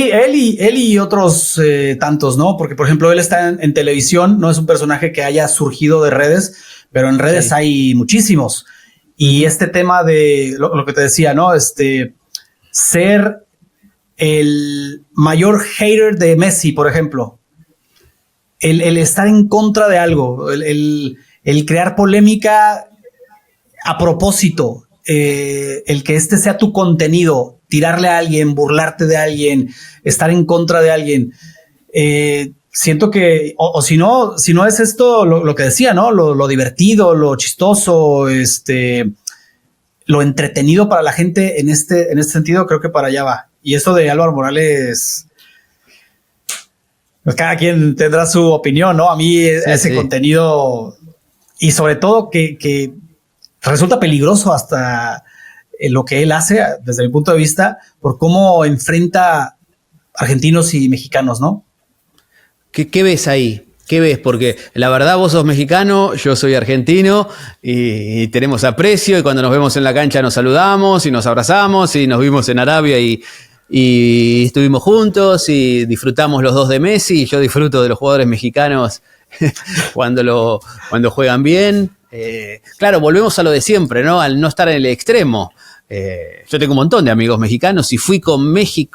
él y otros tantos, ¿no? Porque, por ejemplo, él está en televisión, no es un personaje que haya surgido de redes, pero en redes hay muchísimos. Y este tema de lo que te decía, ¿no? Ser el mayor hater de Messi, por ejemplo. El estar en contra de algo, el crear polémica a propósito, el que sea tu contenido, tirarle a alguien, burlarte de alguien, estar en contra de alguien. Siento que, o si no es esto lo que decía, ¿no? Lo divertido, lo chistoso, lo entretenido para la gente en este sentido, creo que para allá va. Y esto de Álvaro Morales, pues cada quien tendrá su opinión, ¿no? A mí ese contenido, y sobre todo que resulta peligroso hasta lo que él hace, desde mi punto de vista, por cómo enfrenta argentinos y mexicanos, ¿no? ¿Qué ves ahí? ¿Qué ves? Porque la verdad vos sos mexicano, yo soy argentino y tenemos aprecio y cuando nos vemos en la cancha nos saludamos y nos abrazamos y nos vimos en Arabia y estuvimos juntos y disfrutamos los dos de Messi y yo disfruto de los jugadores mexicanos cuando juegan bien. Claro, volvemos a lo de siempre, ¿no? Al no estar en el extremo. Yo tengo un montón de amigos mexicanos y fui con Messi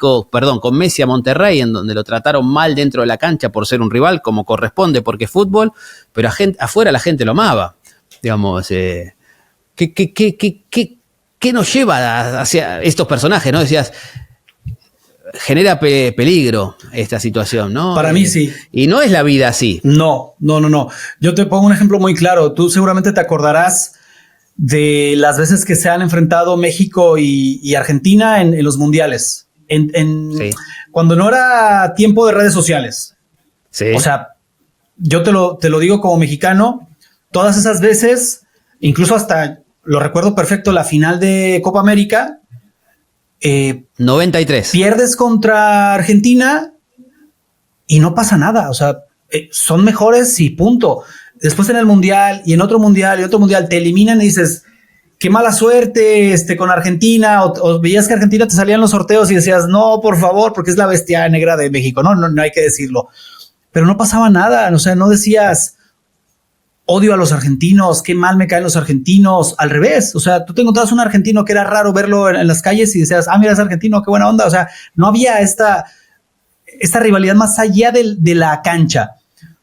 a Monterrey, en donde lo trataron mal dentro de la cancha por ser un rival, como corresponde, porque es fútbol, pero afuera la gente lo amaba. Digamos, ¿qué nos lleva hacia estos personajes, no? Decías, genera peligro esta situación, ¿no? Para mí sí. Y no es la vida así. No. Yo te pongo un ejemplo muy claro. Tú seguramente te acordarás de las veces que se han enfrentado México y Argentina en los mundiales. Sí. Cuando no era tiempo de redes sociales. Sí. O sea, yo te lo digo como mexicano, todas esas veces, incluso hasta lo recuerdo perfecto, la final de Copa América. 93. Pierdes contra Argentina y no pasa nada. O sea, son mejores y punto. Después en el mundial y en otro mundial y otro mundial te eliminan y dices, qué mala suerte con Argentina. O veías que Argentina te salían los sorteos y decías, no, por favor, porque es la bestia negra de México. No hay que decirlo. Pero no pasaba nada. O sea, no decías, odio a los argentinos, qué mal me caen los argentinos. Al revés, o sea, tú te encontrabas un argentino que era raro verlo en las calles y decías, mira, es argentino, qué buena onda. O sea, no había esta rivalidad más allá de la cancha,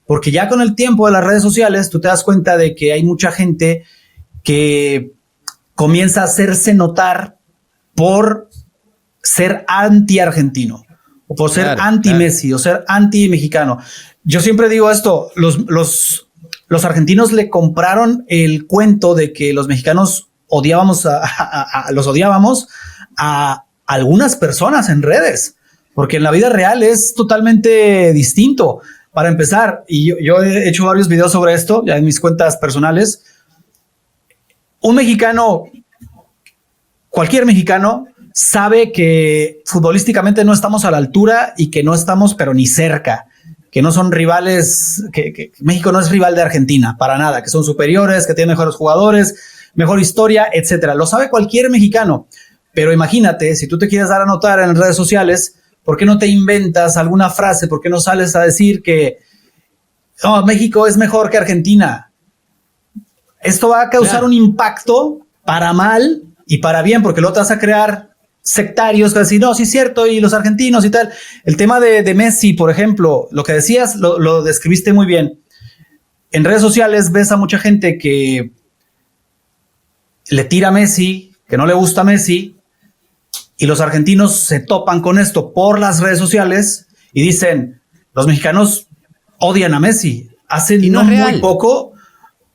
porque ya con el tiempo de las redes sociales tú te das cuenta de que hay mucha gente que comienza a hacerse notar por ser anti-argentino o por ser anti-Messi o ser anti-mexicano. Yo siempre digo esto, los argentinos le compraron el cuento de que los mexicanos los odiábamos a algunas personas en redes, porque en la vida real es totalmente distinto. Para empezar, y yo he hecho varios videos sobre esto, ya en mis cuentas personales, un mexicano, cualquier mexicano, sabe que futbolísticamente no estamos a la altura y que no estamos, pero ni cerca, que no son rivales, que México no es rival de Argentina, para nada, que son superiores, que tienen mejores jugadores, mejor historia, etcétera. Lo sabe cualquier mexicano, pero imagínate, si tú te quieres dar a notar en redes sociales, ¿por qué no te inventas alguna frase? ¿Por qué no sales a decir que México es mejor que Argentina? Esto va a causar un impacto para mal y para bien, porque luego te vas a crear sectarios que decir, no, sí es cierto, y los argentinos y tal. El tema de Messi, por ejemplo, lo que decías, lo describiste muy bien. En redes sociales ves a mucha gente que le tira a Messi, que no le gusta a Messi, y los argentinos se topan con esto por las redes sociales y dicen, los mexicanos odian a Messi. Hace no muy poco,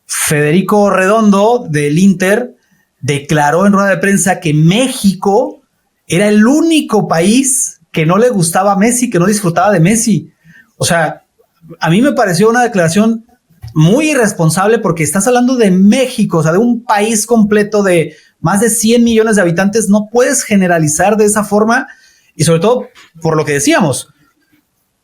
Federico Redondo del Inter declaró en rueda de prensa que México era el único país que no le gustaba a Messi, que no disfrutaba de Messi. O sea, a mí me pareció una declaración muy irresponsable porque estás hablando de México, o sea, de un país completo de más de 100 millones de habitantes. No puedes generalizar de esa forma y sobre todo por lo que decíamos.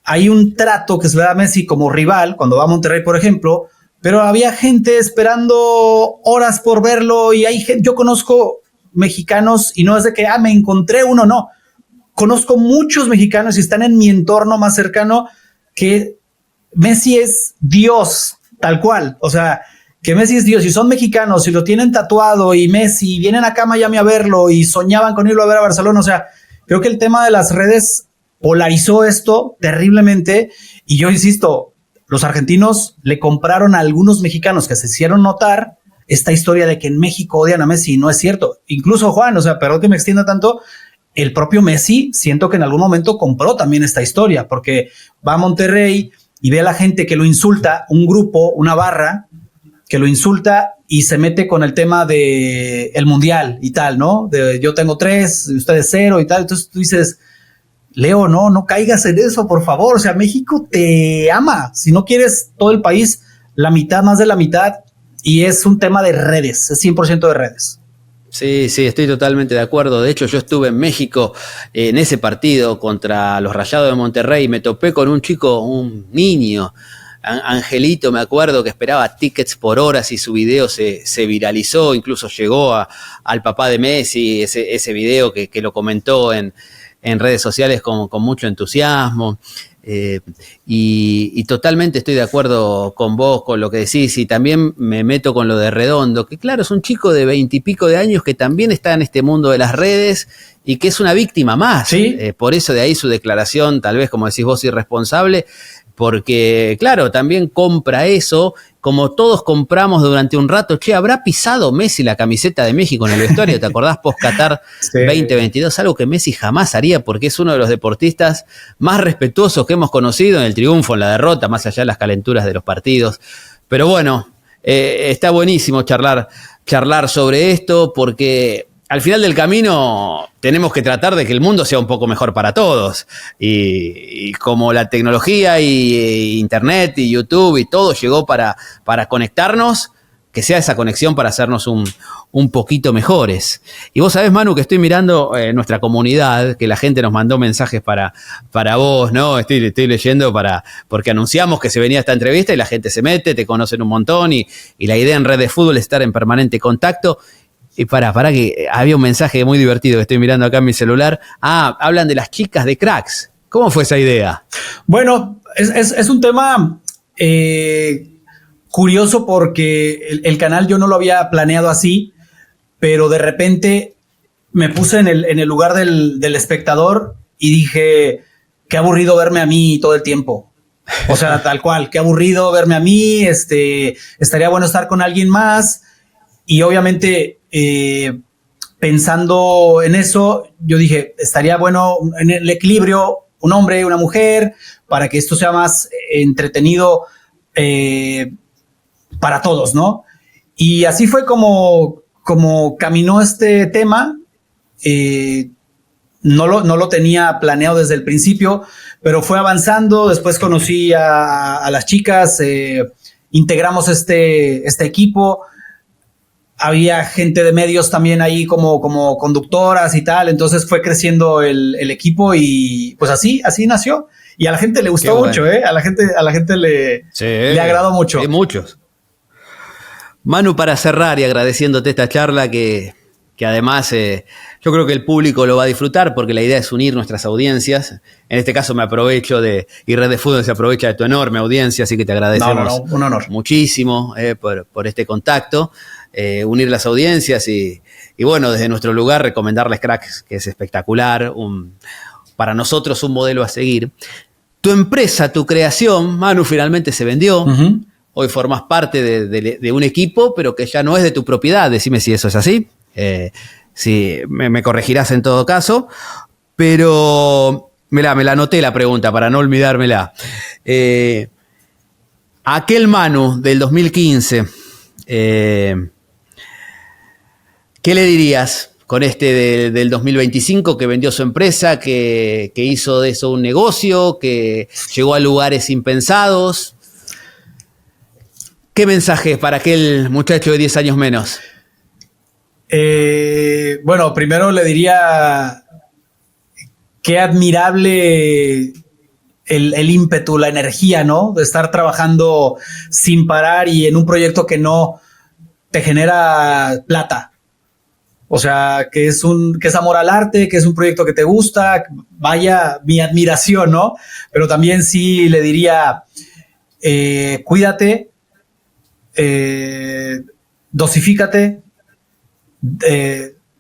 Hay un trato que se le da a Messi como rival cuando va a Monterrey, por ejemplo, pero había gente esperando horas por verlo y hay gente, yo conozco mexicanos y no es de que me encontré uno, no. Conozco muchos mexicanos y están en mi entorno más cercano que Messi es Dios, tal cual. O sea, que Messi es Dios y son mexicanos y lo tienen tatuado y Messi vienen acá a Miami a verlo y soñaban con irlo a ver a Barcelona. O sea, creo que el tema de las redes polarizó esto terriblemente y yo insisto, los argentinos le compraron a algunos mexicanos que se hicieron notar esta historia de que en México odian a Messi y no es cierto. Incluso Juan, o sea, perdón que me extienda tanto, el propio Messi siento que en algún momento compró también esta historia porque va a Monterrey y ve a la gente que lo insulta, un grupo, una barra que lo insulta y se mete con el tema de el mundial y tal, ¿no? De yo tengo 3, ustedes 0 y tal. Entonces tú dices, Leo, no caigas en eso, por favor. O sea, México te ama. Si no quieres todo el país, la mitad, más de la mitad, y es un tema de redes, es 100% de redes. Sí, estoy totalmente de acuerdo. De hecho, yo estuve en México en ese partido contra los Rayados de Monterrey y me topé con un chico, un niño, Angelito, me acuerdo, que esperaba tickets por horas y su video se viralizó, incluso llegó al papá de Messi, ese video que lo comentó en redes sociales con mucho entusiasmo. Y totalmente estoy de acuerdo con vos, con lo que decís, y también me meto con lo de Redondo, que claro, es un chico de 20 y pico de años que también está en este mundo de las redes y que es una víctima más. ¿Sí? Por eso de ahí su declaración, tal vez como decís vos, irresponsable, porque claro, también compra eso, como todos compramos durante un rato. Che, ¿habrá pisado Messi la camiseta de México en el vestuario? ¿Te acordás post-Qatar 2022? Algo que Messi jamás haría porque es uno de los deportistas más respetuosos que hemos conocido en el triunfo, en la derrota, más allá de las calenturas de los partidos. Pero bueno, está buenísimo charlar sobre esto porque al final del camino tenemos que tratar de que el mundo sea un poco mejor para todos. Y como la tecnología y Internet y YouTube y todo llegó para conectarnos, que sea esa conexión para hacernos un poquito mejores. Y vos sabés, Manu, que estoy mirando nuestra comunidad, que la gente nos mandó mensajes para vos, ¿no? Estoy leyendo porque anunciamos que se venía esta entrevista y la gente se mete, te conocen un montón y la idea en Red de Fútbol es estar en permanente contacto. Y para que había un mensaje muy divertido que estoy mirando acá en mi celular. Hablan de las chicas de Cracks. ¿Cómo fue esa idea? Bueno, es un tema curioso porque el canal yo no lo había planeado así, pero de repente me puse en el lugar del espectador y dije, qué aburrido verme a mí todo el tiempo. O sea, tal cual, qué aburrido verme a mí, estaría bueno estar con alguien más. Y obviamente, pensando en eso, yo dije, estaría bueno en el equilibrio, un hombre, una mujer, para que esto sea más entretenido para todos, ¿no? Y así fue como caminó este tema. No lo tenía planeado desde el principio, pero fue avanzando. Después conocí a las chicas, integramos este equipo. Había gente de medios también ahí como conductoras y tal. Entonces fue creciendo el equipo y pues así nació. Y a la gente le gustó mucho, ¿eh? A la gente le agradó mucho. Hay muchos. Manu, para cerrar y agradeciéndote esta charla que además yo creo que el público lo va a disfrutar porque la idea es unir nuestras audiencias. En este caso me aprovecho y Red de Fútbol se aprovecha de tu enorme audiencia, así que te agradecemos un honor. Muchísimo por este contacto, unir las audiencias y bueno, desde nuestro lugar recomendarles Cracks, que es espectacular, para nosotros un modelo a seguir. Tu empresa, tu creación, Manu, finalmente se vendió. Uh-huh. Hoy formás parte de un equipo, pero que ya no es de tu propiedad. Decime si eso es así. Sí, me corregirás en todo caso. Pero me la anoté la pregunta para no olvidármela. Aquel Manu del 2015, ¿qué le dirías con este del 2025 que vendió su empresa, que hizo de eso un negocio, que llegó a lugares impensados? ¿Qué mensaje para aquel muchacho de 10 años menos? Bueno, primero le diría qué admirable el ímpetu, la energía, ¿no? De estar trabajando sin parar y en un proyecto que no te genera plata. O sea, que es amor al arte, que es un proyecto que te gusta. Vaya, mi admiración, ¿no? Pero también sí le diría, cuídate, dosifícate,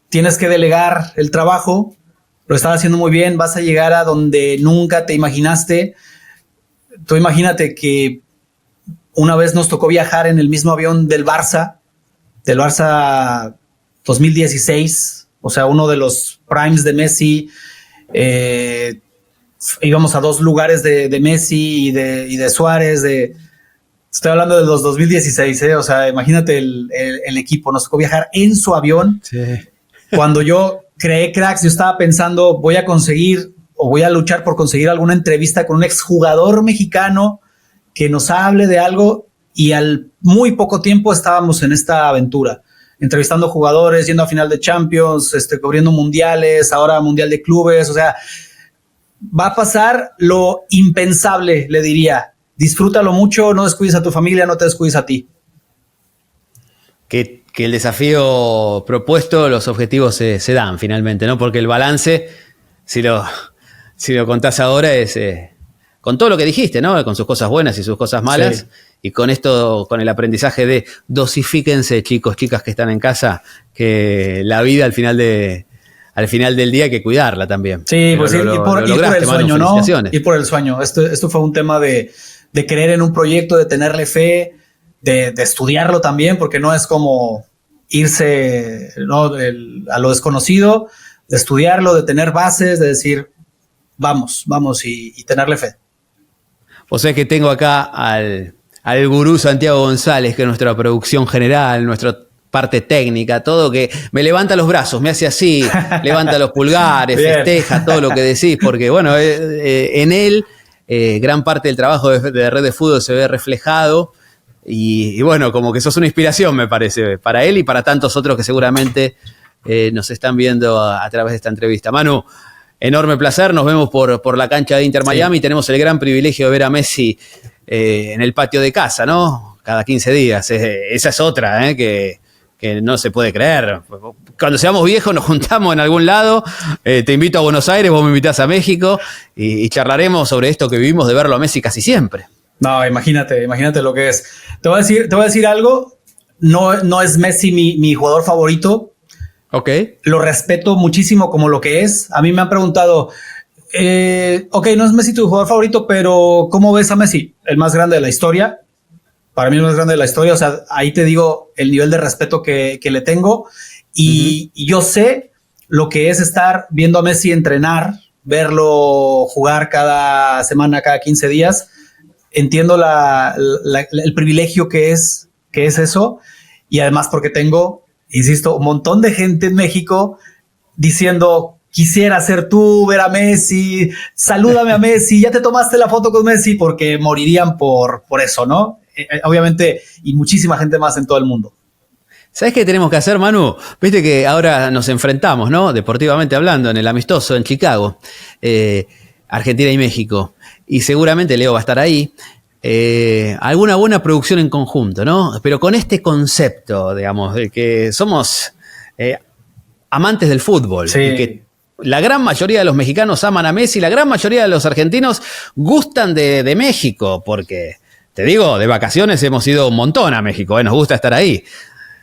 tienes que delegar el trabajo, lo estás haciendo muy bien, vas a llegar a donde nunca te imaginaste. Tú imagínate que una vez nos tocó viajar en el mismo avión del Barça 2016, o sea, uno de los primes de Messi. Íbamos a 2 lugares de Messi y de Suárez. Estoy hablando de los 2016, o sea, imagínate el equipo. Nos tocó viajar en su avión. Sí. Cuando yo creé Cracks, yo estaba pensando, voy a luchar por conseguir alguna entrevista con un exjugador mexicano que nos hable de algo, y al muy poco tiempo estábamos en esta aventura, entrevistando jugadores, yendo a final de Champions, cubriendo mundiales, ahora mundial de clubes. O sea, va a pasar lo impensable, le diría. Disfrútalo mucho, no descuides a tu familia, no te descuides a ti. Que el desafío propuesto, los objetivos se dan finalmente, ¿no? Porque el balance, si lo contás ahora, es con todo lo que dijiste, ¿no? Con sus cosas buenas y sus cosas malas. Sí. Y con esto, con el aprendizaje de dosifíquense, chicos, chicas que están en casa, que la vida al final del día hay que cuidarla también. Sí, pues y por el sueño, ¿no? Y por el sueño. Esto fue un tema de creer en un proyecto, de tenerle fe, de estudiarlo también, porque no es como irse, ¿no?, a lo desconocido, de estudiarlo, de tener bases, de decir, vamos y tenerle fe. O sea que tengo acá al gurú Santiago González, que es nuestra producción general, nuestra parte técnica, todo, que me levanta los brazos, me hace así, levanta los pulgares, festeja todo lo que decís, porque bueno, en él gran parte del trabajo de Red de Fútbol se ve reflejado y bueno, como que sos una inspiración, me parece, para él y para tantos otros que seguramente nos están viendo a través de esta entrevista. Manu, enorme placer, nos vemos por la cancha de Inter Miami. Sí. Tenemos el gran privilegio de ver a Messi en el patio de casa, ¿no? Cada 15 días. Esa es otra, que no se puede creer. Cuando seamos viejos nos juntamos en algún lado, te invito a Buenos Aires, vos me invitás a México y charlaremos sobre esto que vivimos de verlo a Messi casi siempre. No, imagínate lo que es. Te voy a decir algo, no es Messi mi jugador favorito. Ok. Lo respeto muchísimo como lo que es. A mí me han preguntado, ok, no es Messi tu jugador favorito, pero ¿cómo ves a Messi? El más grande de la historia. para mí el más grande de la historia. O sea, ahí te digo el nivel de respeto que le tengo. Y yo sé lo que es estar viendo a Messi entrenar, verlo jugar cada semana, cada 15 días. Entiendo el privilegio que es eso. Y además porque tengo, insisto, un montón de gente en México diciendo: quisiera ser tú, ver a Messi, salúdame a Messi, ya te tomaste la foto con Messi, porque morirían por eso, ¿no? Obviamente, y muchísima gente más en todo el mundo. ¿Sabes qué tenemos que hacer, Manu? Viste que ahora nos enfrentamos, ¿no? Deportivamente hablando, en el amistoso en Chicago, Argentina y México. Y seguramente Leo va a estar ahí. Alguna buena producción en conjunto, ¿no? Pero con este concepto, digamos, de que somos amantes del fútbol. Sí. Y que la gran mayoría de los mexicanos aman a Messi, la gran mayoría de los argentinos gustan de México, porque, te digo, de vacaciones hemos ido un montón a México, nos gusta estar ahí.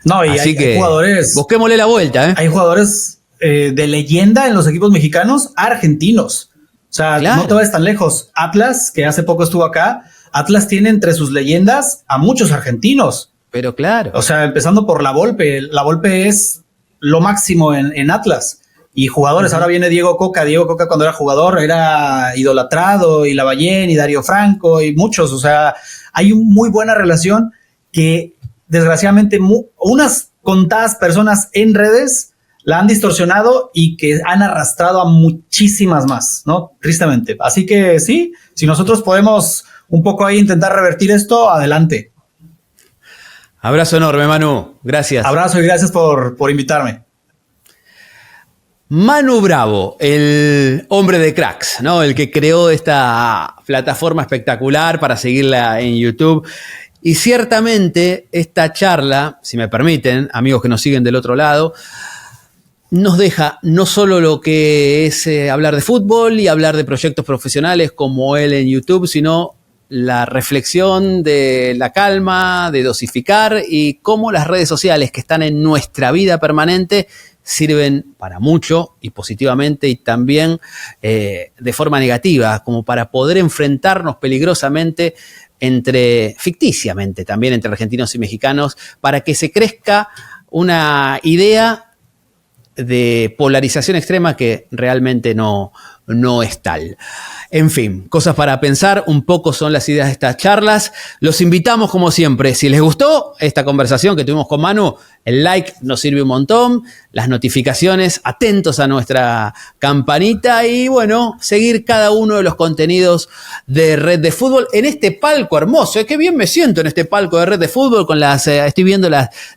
No, y así que hay jugadores. Busquémosle la vuelta, Hay jugadores de leyenda en los equipos mexicanos argentinos. O sea, claro, no te vayas tan lejos. Atlas, que hace poco estuvo acá, Atlas tiene entre sus leyendas a muchos argentinos. Pero claro. O sea, empezando por La Volpe. La Volpe es lo máximo en Atlas. Y jugadores, ahora viene Diego Coca. Diego Coca, cuando era jugador, era idolatrado, y Lavallén, y Darío Franco, y muchos. O sea, hay una muy buena relación que, desgraciadamente, unas contadas personas en redes la han distorsionado y que han arrastrado a muchísimas más, ¿no? Tristemente. Así que sí, si nosotros podemos un poco ahí intentar revertir esto, adelante. Abrazo enorme, Manu. Gracias. Abrazo y gracias por invitarme. Manu Bravo, el hombre de cracks, ¿no? El que creó esta plataforma espectacular para seguirla en YouTube. Y ciertamente esta charla, si me permiten, amigos que nos siguen del otro lado, nos deja no solo lo que es hablar de fútbol y hablar de proyectos profesionales como él en YouTube, sino la reflexión de la calma, de dosificar, y cómo las redes sociales que están en nuestra vida permanente sirven para mucho y positivamente, y también de forma negativa, como para poder enfrentarnos peligrosamente ficticiamente también entre argentinos y mexicanos, para que se crezca una idea de polarización extrema que realmente no es tal. En fin, cosas para pensar, un poco son las ideas de estas charlas. Los invitamos, como siempre, si les gustó esta conversación que tuvimos con Manu, el like nos sirve un montón, las notificaciones, atentos a nuestra campanita, y bueno, seguir cada uno de los contenidos de Red de Fútbol en este palco hermoso. Qué bien me siento en este palco de Red de Fútbol, con estoy viendo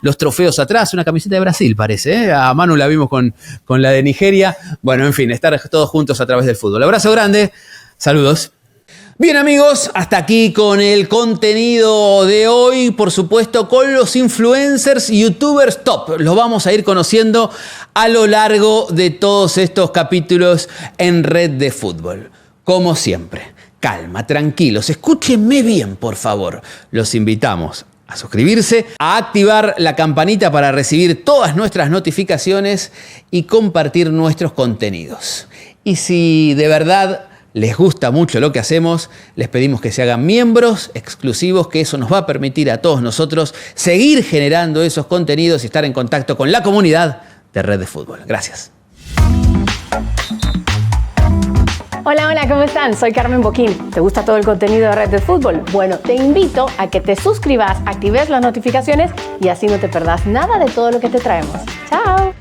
los trofeos atrás, una camiseta de Brasil parece, A Manu la vimos con la de Nigeria. Bueno, en fin, estar todos juntos a través del fútbol. Abrazo grande. Saludos. Bien, amigos, hasta aquí con el contenido de hoy, por supuesto con los influencers, youtubers top. Los vamos a ir conociendo a lo largo de todos estos capítulos en Red de Fútbol. Como siempre, calma, tranquilos, escúchenme bien, por favor. Los invitamos a suscribirse, a activar la campanita para recibir todas nuestras notificaciones y compartir nuestros contenidos. Y si de verdad les gusta mucho lo que hacemos, les pedimos que se hagan miembros exclusivos, que eso nos va a permitir a todos nosotros seguir generando esos contenidos y estar en contacto con la comunidad de Red de Fútbol. Gracias. Hola, hola, ¿cómo están? Soy Carmen Boquín. ¿Te gusta todo el contenido de Red de Fútbol? Bueno, te invito a que te suscribas, actives las notificaciones y así no te perdás nada de todo lo que te traemos. ¡Chao!